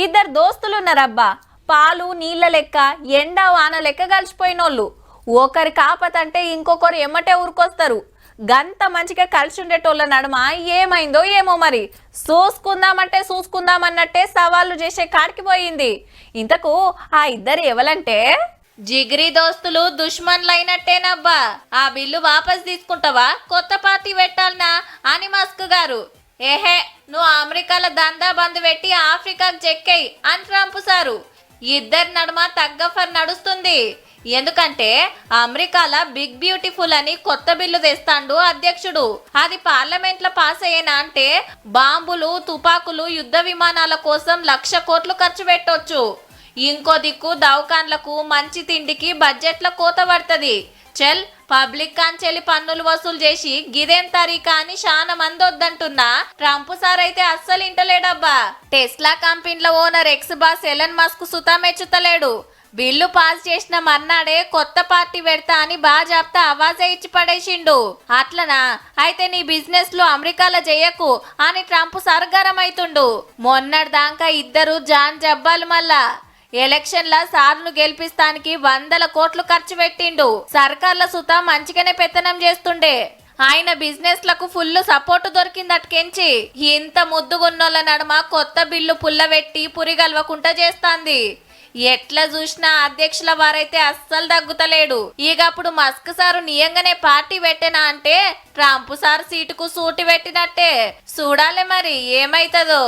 ఇద్దరు దోస్తులున్నారబ్బా. పాలు నీళ్ళ లెక్క, ఎండ వాన లెక్క కలిసిపోయినోళ్ళు. ఒకరి కాపతంటే ఇంకొకరు ఎమ్మటే ఊరుకొస్తారు. గంత మంచిగా కలిసి ఉండేటోళ్ళ నడుమ ఏమైందో ఏమో మరి. చూసుకుందామన్నట్టే సవాళ్ళు చేసే కాడికి పోయింది. ఇంతకు ఆ ఇద్దరు ఎవలంటే జిగిరి దోస్తులు దుష్మన్లైనట్టేనబ్బా. ఆ బిల్లు వాపస్ తీసుకుంటావా, కొత్త పార్టీ పెట్టాలనా అని మస్క్ గారు. ఏహే, నువ్వు అమెరికాలో దందా బంద్ పెట్టి ఆఫ్రికాకు చెక్కేయి అని ట్రంప్ సారు. ఇద్దరి నడుమ తగ్గఫర్ నడుస్తుంది. ఎందుకంటే అమెరికాలో బిగ్ బ్యూటిఫుల్ అని కొత్త బిల్లు తెస్తాండు అధ్యక్షుడు. అది పార్లమెంట్ లో పాస్ అయ్యేనా అంటే బాంబులు, తుపాకులు, యుద్ధ విమానాల కోసం 1,00,000 కోట్లు ఖర్చు పెట్టొచ్చు. ఇంకో దిక్కు దవాఖాన్లకు, మంచి తిండికి బడ్జెట్ల కోత పడుతుంది. చల్, పబ్లిక్ కాంచెలి పన్నులు వసూలు చేసి గిదేం తరీకా అని చాలా మంది వద్దంటున్నా ట్రంప్ సార్ అయితే అస్సలు ఇంటలేడబ్బా. టెస్లా కంపెనీల owner X boss Elon Musk సుతా మెచ్చుతలేడు. బిల్లు పాస్ చేసిన మర్నాడే కొత్త పార్టీ పెడతా అని బాజాప్తా అవాజే ఇచ్చి పడేసిండు. అట్లనా, అయితే నీ బిజినెస్ లో అమెరికాలో చెయ్యకు అని ట్రంప్ సర్గరం అవుతుండు. మొన్నటి దాకా ఇద్దరు జాన్ జబ్బాలు. మళ్ళా ఎలక్షన్ల సార్ను గెలిపిస్తానికి 100 కోట్లు ఖర్చు పెట్టిండు. సర్కార్ల సుతా మంచిగానే పెత్తనం చేస్తుండే. ఆయన బిజినెస్ లకు ఫుల్ సపోర్ట్ దొరికిందటకెంచి ఇంత ముద్దుగున్నోళ్ళ నడుమ కొత్త బిల్లు పుల్లబెట్టి పురిగల్వకుంటా చేస్తాంది. ఎట్లా చూసినా అధ్యక్షుల వారైతే అస్సలు తగ్గుతలేడు. ఇక అప్పుడు మస్క్ సారు నియంగానే పార్టీ పెట్టేనా అంటే ట్రంప్ సార్ సీటుకు సూటి పెట్టినట్టే. చూడాలి మరి ఏమైతుందో.